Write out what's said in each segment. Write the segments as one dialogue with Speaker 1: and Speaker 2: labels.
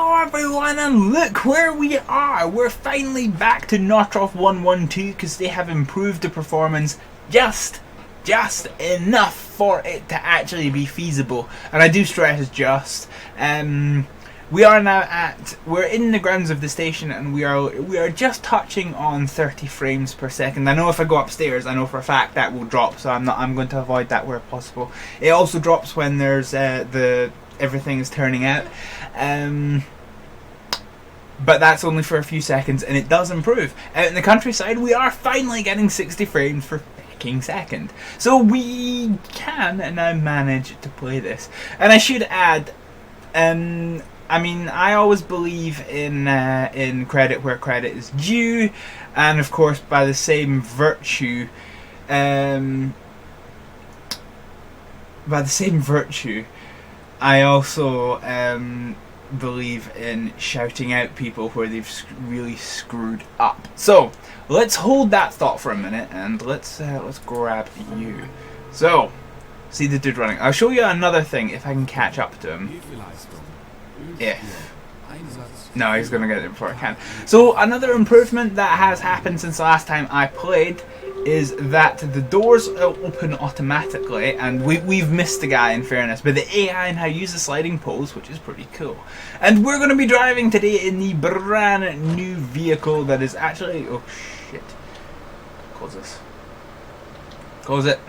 Speaker 1: Hello everyone, and look where we are! We're finally back to Notruf 1.12 because they have improved the performance just enough for it to actually be feasible. And I do stress just. We are now we're in the grounds of the station, and we are just touching on 30 frames per second. I know if I go upstairs, I know for a fact that will drop, so I'm going to avoid that where possible. It also drops when there's everything is turning out. But that's only for a few seconds, and it does improve. Out in the countryside, we are finally getting 60 frames per second. So we can now manage to play this. And I should add, I mean, I always believe in credit where credit is due, and of course, by the same virtue, I also believe in shouting out people where they've really screwed up. So let's hold that thought for a minute, and let's grab you. So, see the dude running. I'll show you another thing if I can catch up to him. No, he's gonna get it before I can. So another improvement that has happened since the last time I played is that the doors open automatically, and we've missed the guy in fairness, but the AI now uses sliding poles, which is pretty cool. And we're going to be driving today in the brand new vehicle that is actually, oh shit, close this, close it,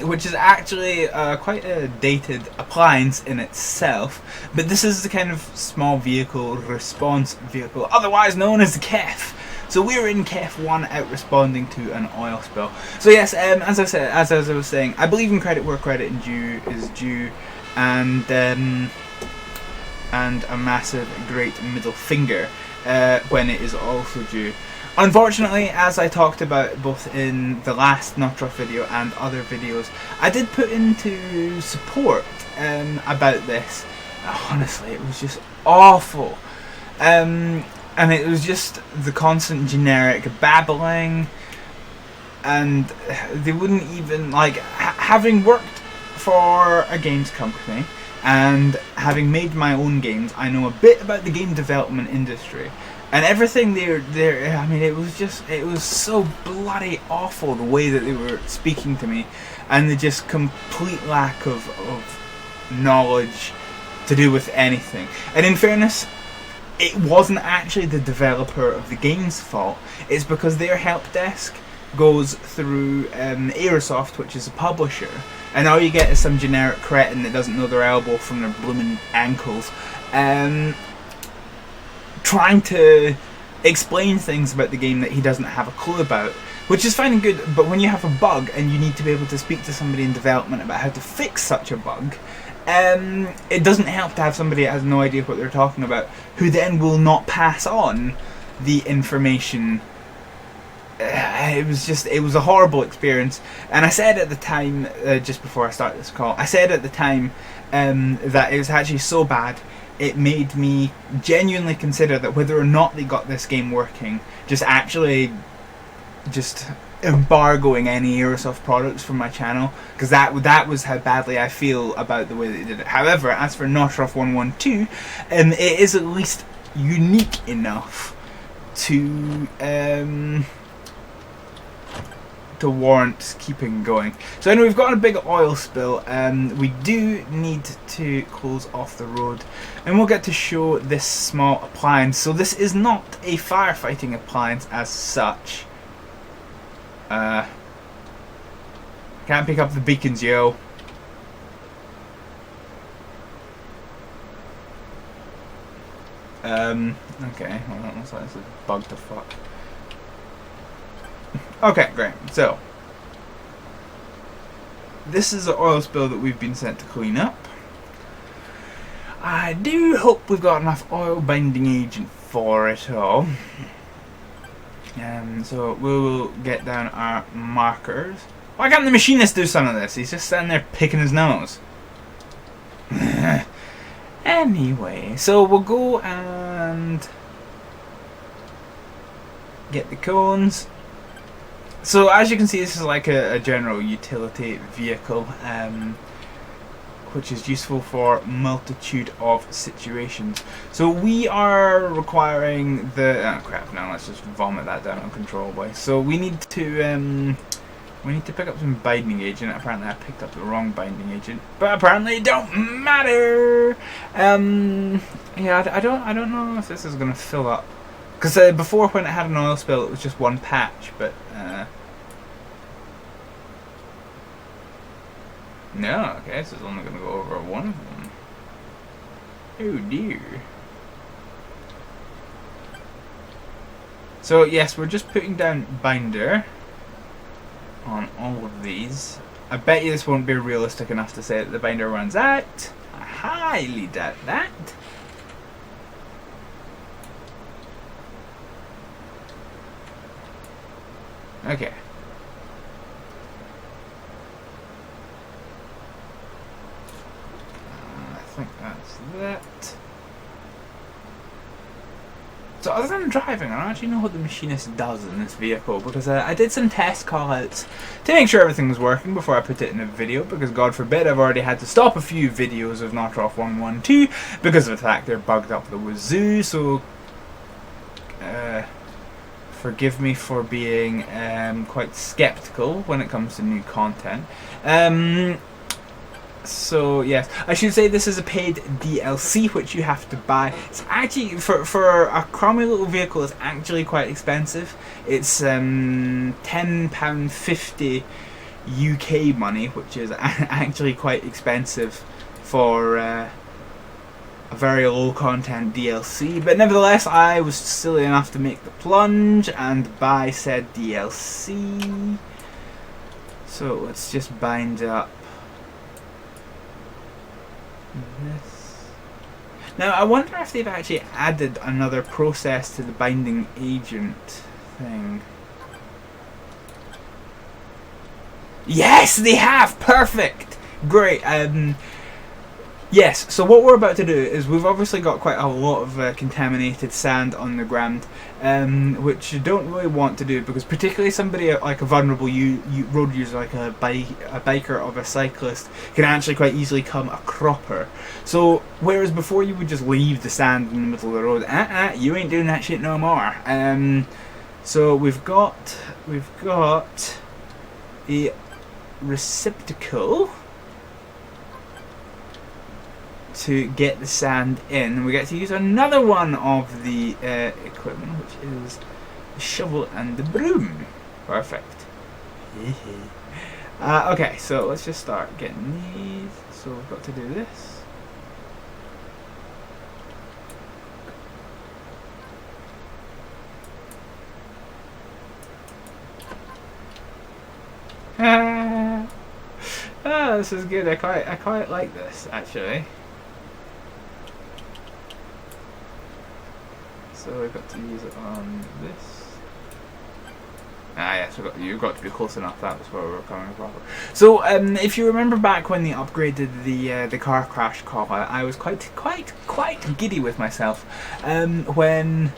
Speaker 1: which is actually quite a dated appliance in itself, but this is the kind of small vehicle response vehicle, otherwise known as the KEF. So we're in KEF 1 out responding to an oil spill. So yes, as I was saying, I believe in credit where credit is due, and a massive great middle finger when it is also due. Unfortunately, as I talked about both in the last Notruf video and other videos, I did put into support about this. Honestly, it was just awful. And it was just the constant generic babbling, and they wouldn't even, like, having worked for a games company and having made my own games, I know a bit about the game development industry, and everything there. I mean, it was so bloody awful the way that they were speaking to me, and the just complete lack of knowledge to do with anything. And in fairness, it wasn't actually the developer of the game's fault. It's because their help desk goes through Aerosoft, which is a publisher, and all you get is some generic cretin that doesn't know their elbow from their blooming ankles, trying to explain things about the game that he doesn't have a clue about, which is fine and good, but when you have a bug and you need to be able to speak to somebody in development about how to fix such a bug, it doesn't help to have somebody that has no idea what they're talking about, who then will not pass on the information. It was a horrible experience, and I said at the time, just before I started this call, I said at the time that it was actually so bad, it made me genuinely consider that whether or not they got this game working, just embargoing any Aerosoft products from my channel, because that was how badly I feel about the way they did it. However, as for Notruf 1.12, it is at least unique enough to warrant keeping going. So anyway, we've got a big oil spill, and we do need to close off the road, and we'll get to show this small appliance. So this is not a firefighting appliance as such. Can't pick up the beacons, yo. Okay, hold on, looks like this is bugged the fuck. Okay, great. So, this is an oil spill that we've been sent to clean up. I do hope we've got enough oil binding agent for it all. So we'll get down our markers. Why can't the machinist do some of this? He's just standing there picking his nose. Anyway, so we'll go and get the cones. So as you can see, this is like a general utility vehicle. which is useful for multitude of situations. So we are requiring the... oh crap, now let's just vomit that down uncontrollably. So we need to pick up some binding agent. Apparently I picked up the wrong binding agent, but apparently it don't matter. Yeah, I don't know if this is gonna fill up, because before, when it had an oil spill, it was just one patch, but no, okay, this is only gonna go over one of them. Oh dear. So yes, we're just putting down binder on all of these. I bet you this won't be realistic enough to say that the binder runs out. I highly doubt that. Okay. I think that's that. So other than driving, I don't actually know what the machinist does in this vehicle, because I did some test call-outs to make sure everything was working before I put it in a video, because God forbid I've already had to stop a few videos of Notruf 112 because of the fact they're bugged up the wazoo, so forgive me for being quite skeptical when it comes to new content. So yes, I should say this is a paid DLC which you have to buy. It's actually, for a crummy little vehicle, it's actually quite expensive. It's £10.50 UK money, which is actually quite expensive for a very low content DLC. But nevertheless, I was silly enough to make the plunge and buy said DLC. So let's just bind up this. Now I wonder if they've actually added another process to the binding agent thing. Yes, they have! Perfect! Great. Yes, so what we're about to do is, we've obviously got quite a lot of contaminated sand on the ground, which you don't really want to do, because particularly somebody like a vulnerable road user, like a biker or a cyclist, can actually quite easily come a cropper. So whereas before you would just leave the sand in the middle of the road, you ain't doing that shit no more. So we've got a receptacle to get the sand in. We get to use another one of the equipment, which is the shovel and the broom. Perfect. Okay, so let's just start getting these. So we've got to do this. This is good. I quite like this actually. So we've got to use it on this. Yes, you've got to be close enough. That was where we were coming from. So if you remember back when they upgraded the car crash call, I was quite giddy with myself when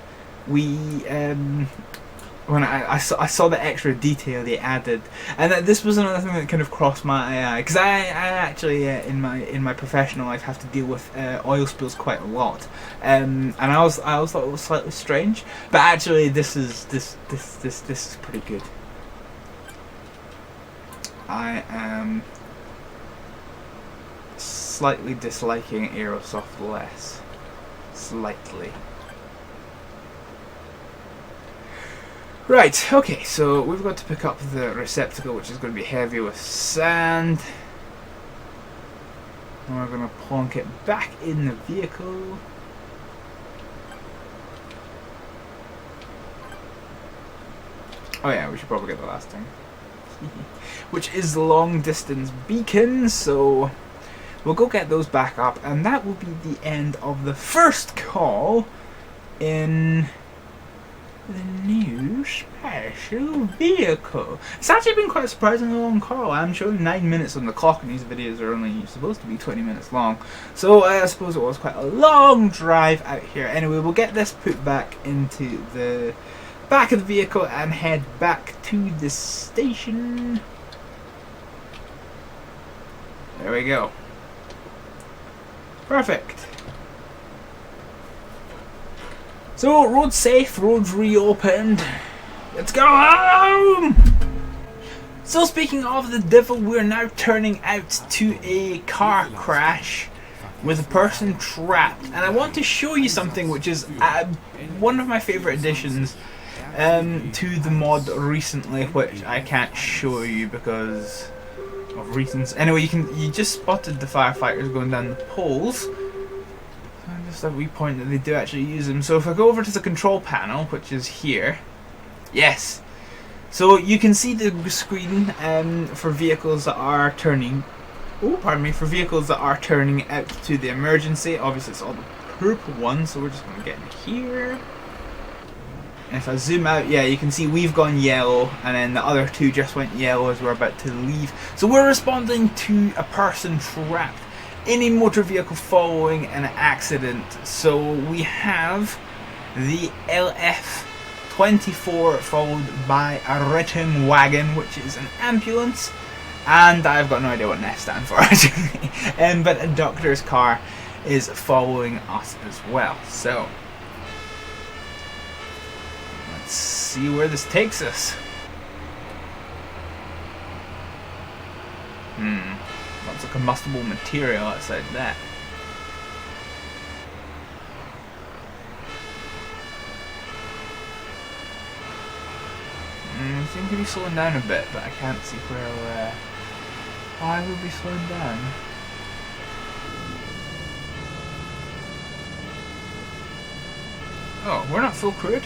Speaker 1: I saw the extra detail they added, and that this was another thing that kind of crossed my eye, because I actually in my professional life have to deal with oil spills quite a lot, and I always thought it was slightly strange, but actually this is pretty good. I am slightly disliking Aerosoft less, slightly. Right, okay, so we've got to pick up the receptacle, which is going to be heavy with sand. And we're going to plonk it back in the vehicle. Oh yeah, we should probably get the last thing. Which is the long distance beacon, so we'll go get those back up, and that will be the end of the first call in the new special vehicle. It's actually been quite a surprisingly long call. I'm showing 9 minutes on the clock, and these videos are only supposed to be 20 minutes long. So I suppose it was quite a long drive out here. Anyway, we'll get this put back into the back of the vehicle and head back to the station. There we go. Perfect. So, road's safe, road's reopened. Let's go home! So speaking of the devil, we're now turning out to a car crash with a person trapped. And I want to show you something which is one of my favourite additions to the mod recently, which I can't show you because of reasons. Anyway, you just spotted the firefighters going down the poles. Just a wee point that they do actually use them. So if I go over to the control panel, which is here, yes. So you can see the screen for vehicles that are turning. Oh, pardon me, for vehicles that are turning out to the emergency. Obviously, it's all the purple ones, so we're just going to get in here. And if I zoom out, yeah, you can see we've gone yellow, and then the other two just went yellow as we're about to leave. So we're responding to a person trapped in a motor vehicle following an accident. So we have the Ep.24 followed by a return wagon, which is an ambulance, and I've got no idea what NEF stands for actually. But a doctor's car is following us as well. So let's see where this takes us. Lots of combustible material outside that. Seem to be slowing down a bit, but I can't see where. Why would we slow down? Oh, we're not full crewed?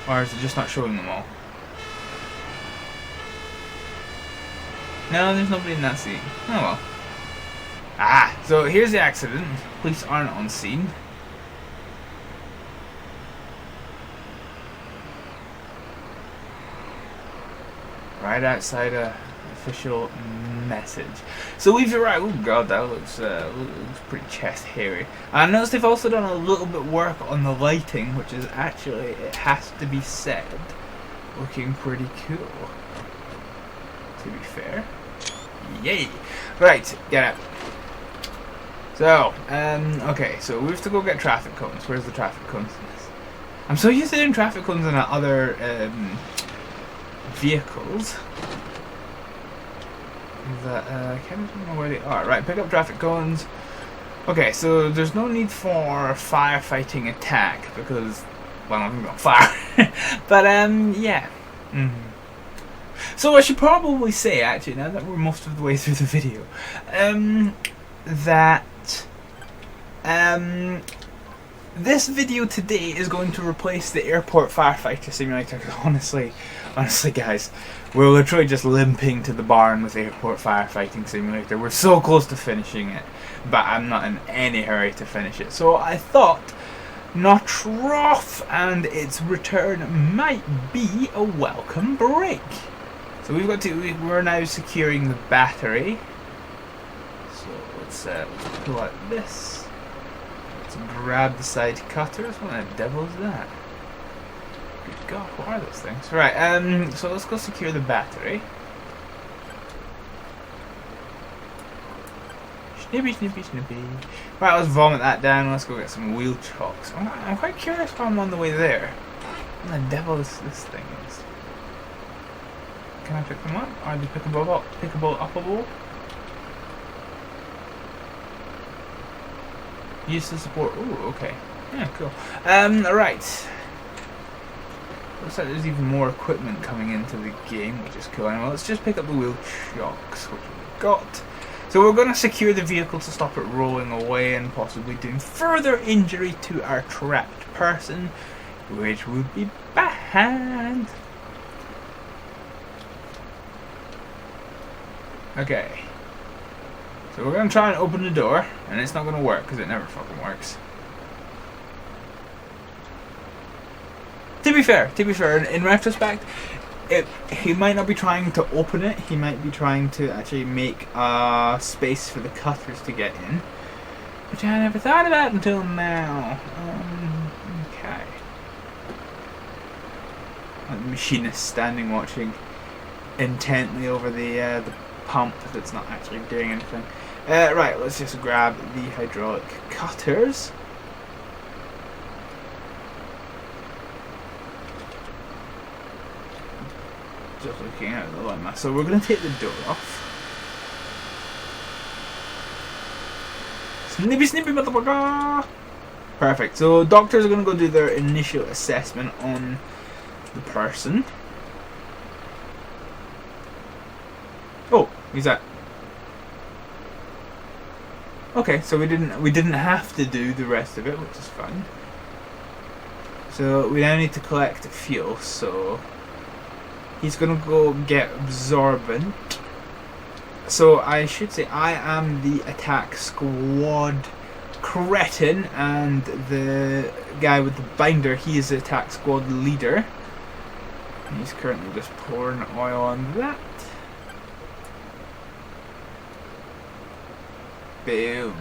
Speaker 1: Or is it just not showing them all? No, there's nobody in that scene. Oh well. Ah, so here's the accident. Police aren't on scene. Right outside a official message. So we've arrived. Oh god, that looks pretty chest hairy. I noticed they've also done a little bit of work on the lighting, which is actually, it has to be said, looking pretty cool. To be fair. Yay! Right, get out. So, okay, so we have to go get traffic cones. Where's the traffic cones in this? I'm so used to doing traffic cones in other vehicles that I can't even know where they are. Right, pick up traffic cones. Okay, so there's no need for firefighting attack because, well, I'm going to fire. But yeah. So I should probably say, actually, now that we're most of the way through the video, that this video today is going to replace the airport firefighter simulator. Honestly guys, we're literally just limping to the barn with airport firefighting simulator. We're so close to finishing it, but I'm not in any hurry to finish it. So I thought Notruf and its return might be a welcome break. So we're now securing the battery. So let's pull out this. Let's grab the side cutters. What the devil is that? Good God, what are those things? Right, so let's go secure the battery. Snippy, snippy, snippy. Right, let's vomit that down. Let's go get some wheel chocks. I'm quite curious why I'm on the way there. What the devil this thing is. Can I pick them up? Are they pickable? Use the support. Ooh, okay. Yeah, cool. Right. Looks like there's even more equipment coming into the game, which is cool. Anyway, let's just pick up the wheel chocks, which we've got. So we're going to secure the vehicle to stop it rolling away and possibly doing further injury to our trapped person, which would be bad. Okay. So we're going to try and open the door, and it's not going to work because it never fucking works. To be fair, in retrospect, he might not be trying to open it, he might be trying to actually make a space for the cutters to get in. Which I never thought about until now. Okay. The machinist standing watching intently over the pump that's not actually doing anything. Right, let's just grab the hydraulic cutters. Just looking out the line. So we're going to take the door off. Snippy snippy motherfucker! Perfect. So doctors are going to go do their initial assessment on the person. Oh, who's that? Okay, so we didn't have to do the rest of it, which is fine. So we now need to collect fuel. So he's gonna go get absorbent. So I should say I am the attack squad cretin, and the guy with the binder, he is the attack squad leader. He's currently just pouring oil on that. Boom.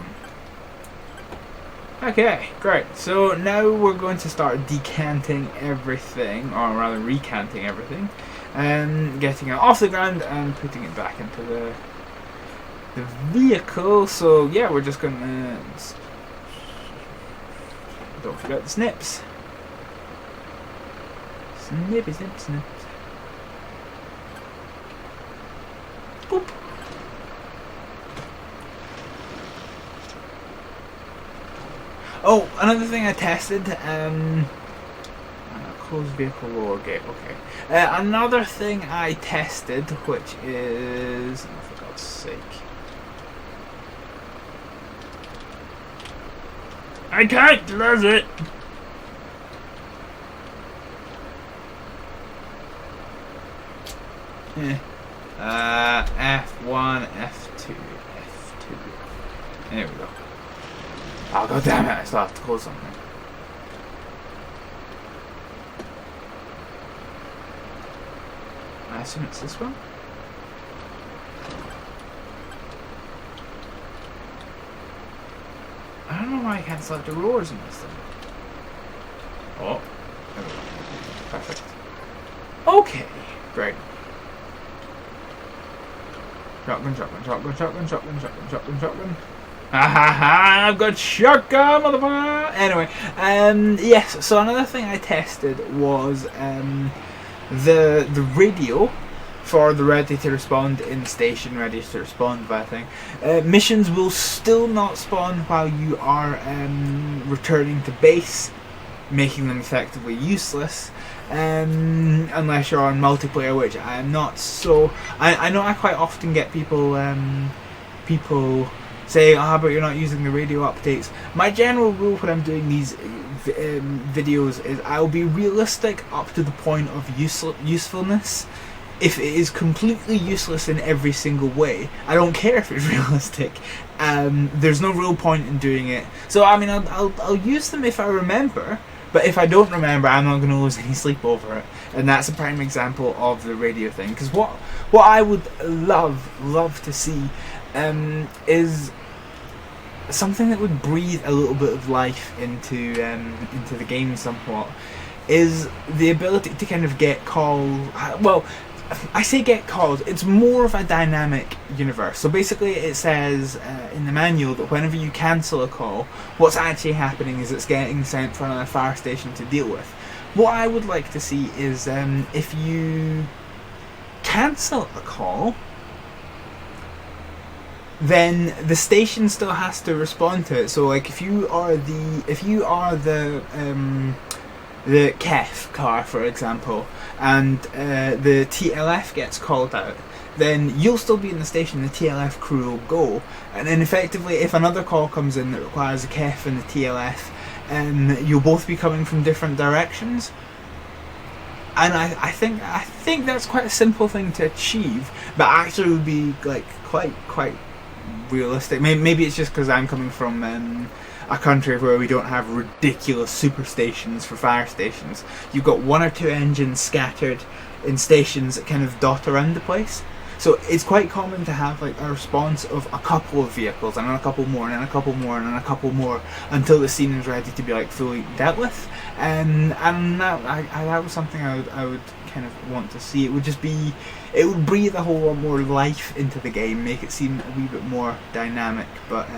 Speaker 1: Okay, great. So now we're going to start decanting everything, or rather recanting everything, and getting it off the ground and putting it back into the vehicle. So yeah, we're just gonna, don't forget the snips. Snippy snip snips. Boop. Oh, another thing I tested, closed vehicle lower gate, okay. Another thing I tested, which is, oh, for God's sake. I can't close it! F1, F2, F2. There we go. Oh, God damn it, I still have to close something. I assume it's this one? I don't know why I can't select the roars in this thing. Oh, there we go. Perfect. Okay, great. Shotgun, shotgun, shotgun, shotgun, shotgun, shotgun, shotgun, shotgun. Ha ha ha! I've got shotgun, motherfucker! Anyway, yes, so another thing I tested was the radio for the ready to respond in station, ready to respond via thing. Missions will still not spawn while you are returning to base, making them effectively useless, unless you're on multiplayer, which I am not. So I know I quite often get people saying, "Ah, but you're not using the radio updates." My general rule when I'm doing these videos is I'll be realistic up to the point of usefulness. If it is completely useless in every single way, I don't care if it's realistic. There's no real point in doing it. So I mean, I'll use them if I remember. But if I don't remember, I'm not going to lose any sleep over it. And that's a prime example of the radio thing. Because what I would love to see is something that would breathe a little bit of life into the game somewhat, is the ability to kind of get called. Well, I say get called, it's more of a dynamic universe. So basically it says in the manual that whenever you cancel a call, what's actually happening is it's getting sent for another fire station to deal with. What I would like to see is if you cancel a call, then the station still has to respond to it. So like if you are the KEF car, for example, and the TLF gets called out, then you'll still be in the station, the TLF crew will go, and then effectively if another call comes in that requires a KEF and the TLF, you'll both be coming from different directions. And I think that's quite a simple thing to achieve, but actually would be like quite realistic. Maybe it's just because I'm coming from a country where we don't have ridiculous super stations for fire stations. You've got one or two engines scattered in stations that kind of dot around the place. So it's quite common to have like a response of a couple of vehicles, and then a couple more, and then a couple more, and then a couple more, until the scene is ready to be like fully dealt with. And that was something I would kind kind of want to see. It would just be, it would breathe a whole lot more life into the game, make it seem a wee bit more dynamic. But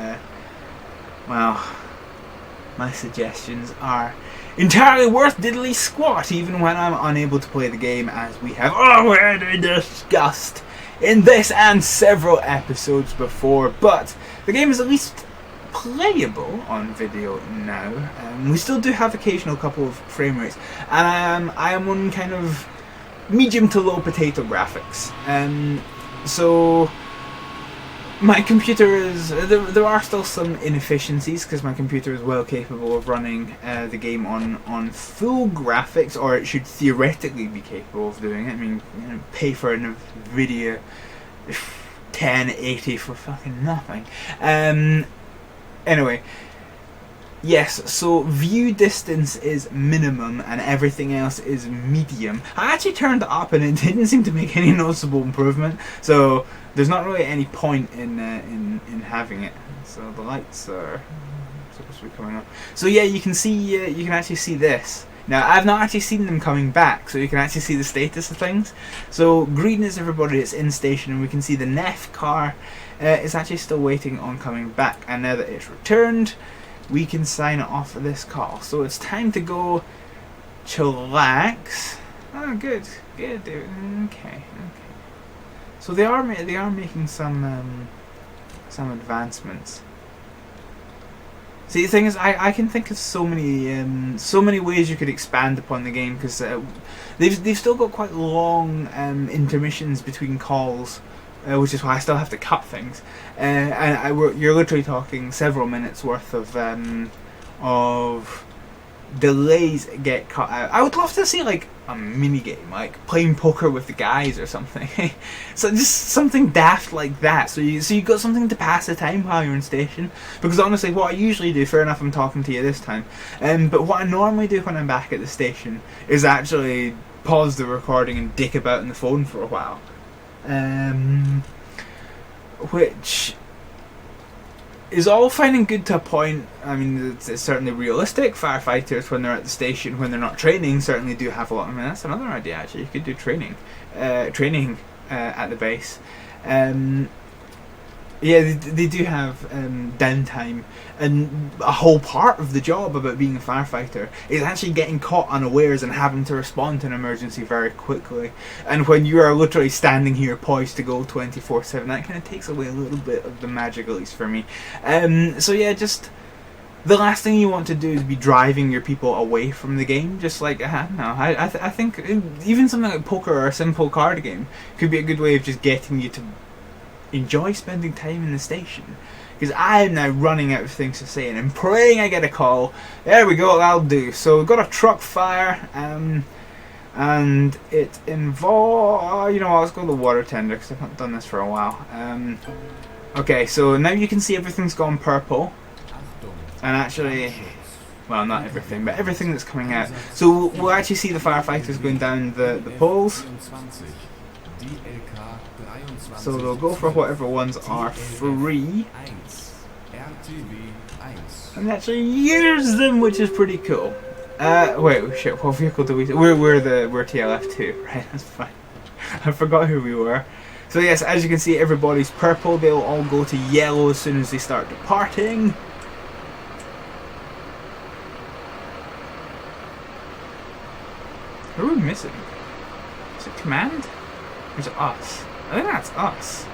Speaker 1: well, my suggestions are entirely worth diddly squat, even when I'm unable to play the game, as we have already discussed in this and several episodes before. But the game is at least playable on video now. We still do have occasional couple of frame rates, and I am on kind of medium to low potato graphics. So my computer is, there are still some inefficiencies because my computer is well capable of running the game on full graphics, or it should theoretically be capable of doing it. I mean, you know, pay for a NVIDIA 1080 for fucking nothing. Anyway, yes, so view distance is minimum and everything else is medium. I actually turned it up and it didn't seem to make any noticeable improvement, so there's not really any point in having it. So the lights are supposed to be coming up. So yeah, you can see, you can actually see this. Now, I've not actually seen them coming back, so you can actually see the status of things. So green is everybody that's in station, and we can see the NEF car is actually still waiting on coming back. And now that it's returned, we can sign off this call. So it's time to go chillax. Oh, good, good, dude. Okay. So they are making some advancements. See, the thing is, I can think of so many ways you could expand upon the game, because they've still got quite long intermissions between calls, which is why I still have to cut things, and you're literally talking several minutes worth of delays get cut out. I would love to see like a mini game, like playing poker with the guys or something. So just something daft like that. So you got something to pass the time while you're in station. Because honestly, what I usually do, fair enough, I'm talking to you this time, but what I normally do when I'm back at the station is actually pause the recording and dick about on the phone for a while, which is all fine and good to a point. I mean, it's certainly realistic. Firefighters, when they're at the station, when they're not training, certainly do have a lot. I mean, that's another idea actually. You could do training at the base. Yeah, they do have downtime, and a whole part of the job about being a firefighter is actually getting caught unawares and having to respond to an emergency very quickly. And when you are literally standing here poised to go 24/7, that kind of takes away a little bit of the magic, at least for me. So yeah, just the last thing you want to do is be driving your people away from the game. Just like, I don't know, I think even something like poker or a simple card game could be a good way of just getting you to enjoy spending time in the station. Because I am now running out of things to say, and I'm praying I get a call. There we go, that'll do. So we've got a truck fire, and it involves, you know what, let's go to the water tender, because I've not done this for a while. Okay, so now you can see everything's gone purple, and actually, well, not everything, but everything that's coming out. So we'll actually see the firefighters going down the poles. So they'll go for whatever ones are free, and actually use them, which is pretty cool. Wait, shit, what vehicle do we? We're TLF2, right? That's fine. I forgot who we were. So yes, as you can see, everybody's purple. They'll all go to yellow as soon as they start departing. Who are we missing? Is it Command? Or is it us? I think that's us.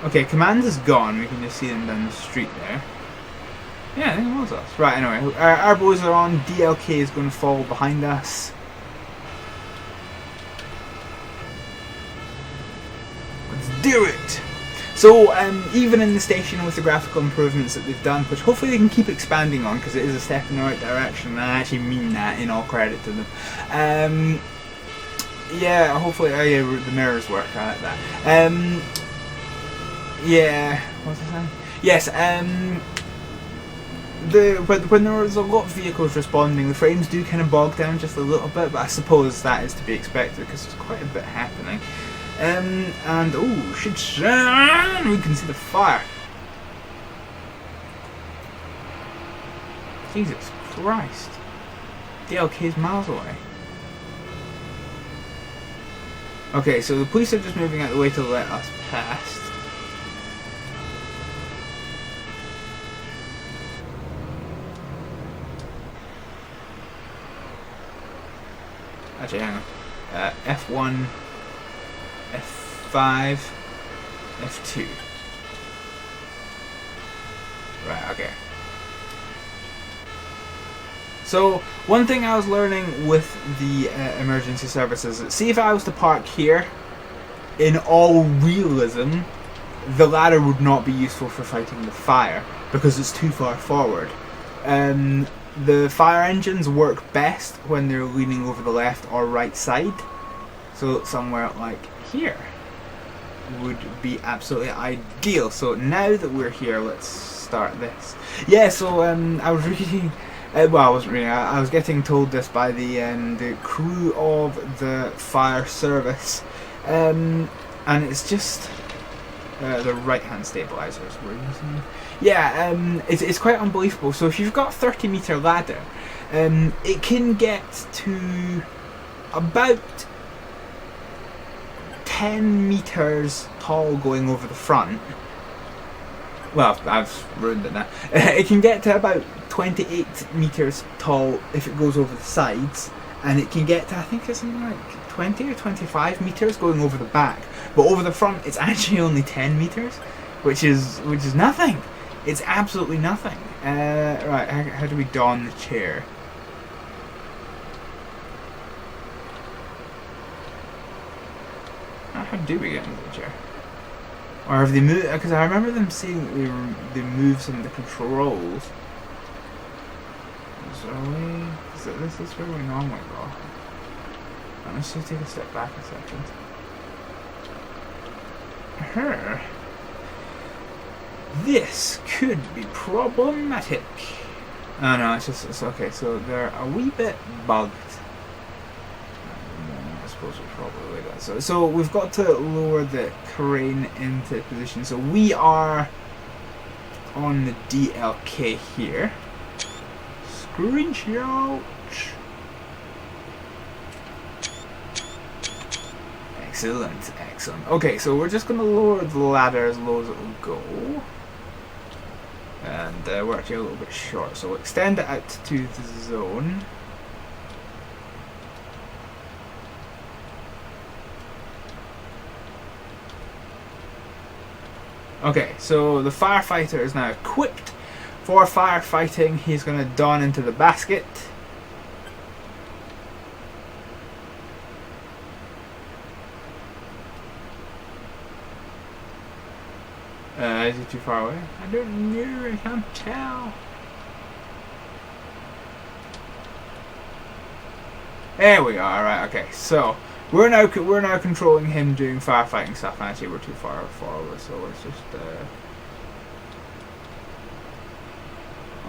Speaker 1: Okay, Command is gone. We can just see them down the street there. Yeah, I think it was us. Right, anyway, our boys are on. DLK is going to follow behind us. Let's do it! So, even in the station with the graphical improvements that they've done, which hopefully they can keep expanding on, because it is a step in the right direction, and I actually mean that in all credit to them. Yeah, hopefully, oh yeah, the mirrors work, I like that. Yeah, what's I saying? Yes, when there's a lot of vehicles responding, the frames do kind of bog down just a little bit, but I suppose that is to be expected, because there's quite a bit happening. And, oh, shit, we can see the fire. Jesus Christ. DLK's miles away. Okay, so the police are just moving out of the way to let us past. Actually, hang on. F1, F5, F2. Right, okay. So, one thing I was learning with the emergency services, see if I was to park here, in all realism, the ladder would not be useful for fighting the fire, because it's too far forward. The fire engines work best when they're leaning over the left or right side, so somewhere like here would be absolutely ideal. So now that we're here, let's start this. Yeah, so I was reading, well, I wasn't reading, I was getting told this by the crew of the fire service, and it's just the right hand stabilizers we're using. Yeah, it's quite unbelievable. So if you've got a 30-meter ladder, it can get to about 10 meters tall going over the front. Well, I've ruined it now. It can get to about 28 meters tall if it goes over the sides, and it can get to, I think it's something like 20 or 25 meters going over the back. But over the front, it's actually only 10 meters, which is nothing. It's absolutely nothing. Right, how do we don the chair? How do we get into the chair? Or have they moved? Because I remember them saying that they moved some of the controls. So this is where we normally go. Let's just take a step back a second. This could be problematic. Oh no, it's okay. So they're a wee bit bugged. I suppose we probably do that. So we've got to lower the crane into position. So we are on the DLK here. Screenshot. Excellent, excellent. Okay, so we're just going to lower the ladder as low as it will go. And we're actually a little bit short, so we'll extend it out to the zone. Okay, so the firefighter is now equipped for firefighting. He's going to don into the basket. Is he too far away? I don't know, I can't tell. There we are, right, okay, so we're now controlling him doing firefighting stuff, and actually we're too far forward, so let's just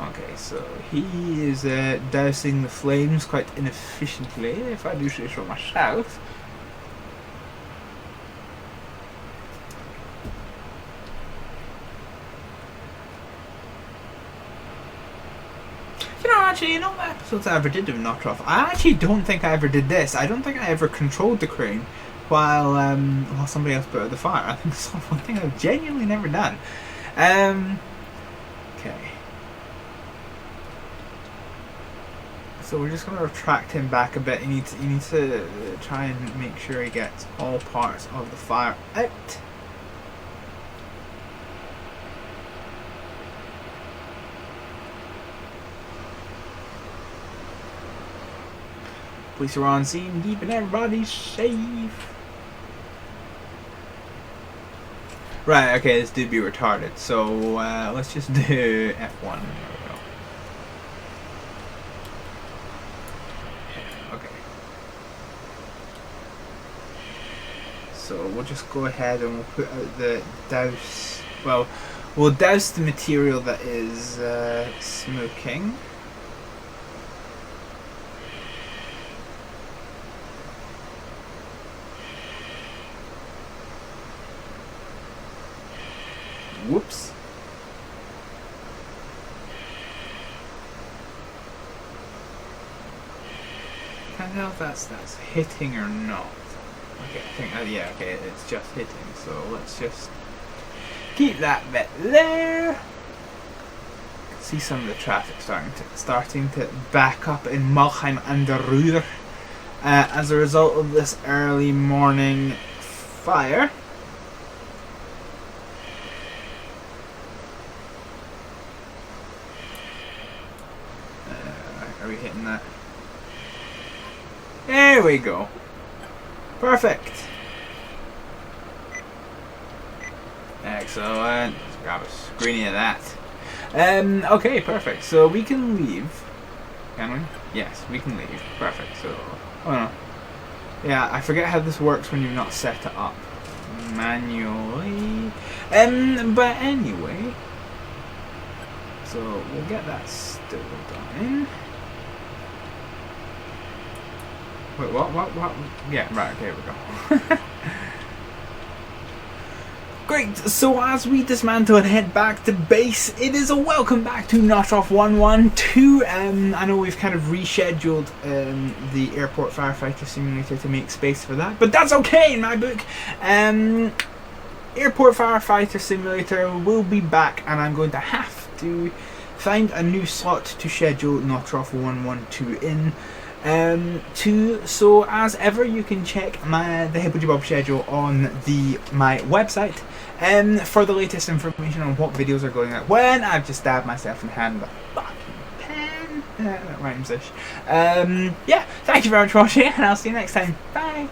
Speaker 1: okay, so he is dousing the flames quite inefficiently, if I do say so myself. Actually, in all the episodes I ever did of Notruf, I actually don't think I ever did this. I don't think I ever controlled the crane while somebody else put out the fire. I think it's one thing I've genuinely never done. Okay. So we're just going to retract him back a bit. You need to try and make sure he gets all parts of the fire out. Police are on scene, keeping everybody safe. Right, okay, this did be retarded, so let's just do F1. There we go. Okay. So we'll just go ahead and we'll put out the douse. Well, we'll douse the material that is smoking. Whoops. Can't tell if that's hitting or not. Okay, I think, yeah, okay, it's just hitting, so let's just keep that bit there. See some of the traffic starting to back up in Mulheim and the Ruhr as a result of this early morning fire. Are we hitting that? There we go. Perfect. Excellent. Let's grab a screenie of that. Okay, perfect. So we can leave. Can we? Yes, we can leave. Perfect. So, oh no. Yeah, I forget how this works when you've not set it up manually. But anyway. So we'll get that still done. Wait, what? Yeah, right, okay, here we go. Great, so as we dismantle and head back to base, it is a welcome back to Notruf 112. I know we've kind of rescheduled the Airport Firefighter Simulator to make space for that, but that's okay in my book. Airport Firefighter Simulator will be back, and I'm going to have to find a new slot to schedule Notruf 112 in. So as ever, you can check the Hibblejaybob schedule on my website for the latest information on what videos are going out when. I've just stabbed myself in the hand with a fucking pen. That rhymes-ish. Yeah, thank you very much for watching, and I'll see you next time. Bye!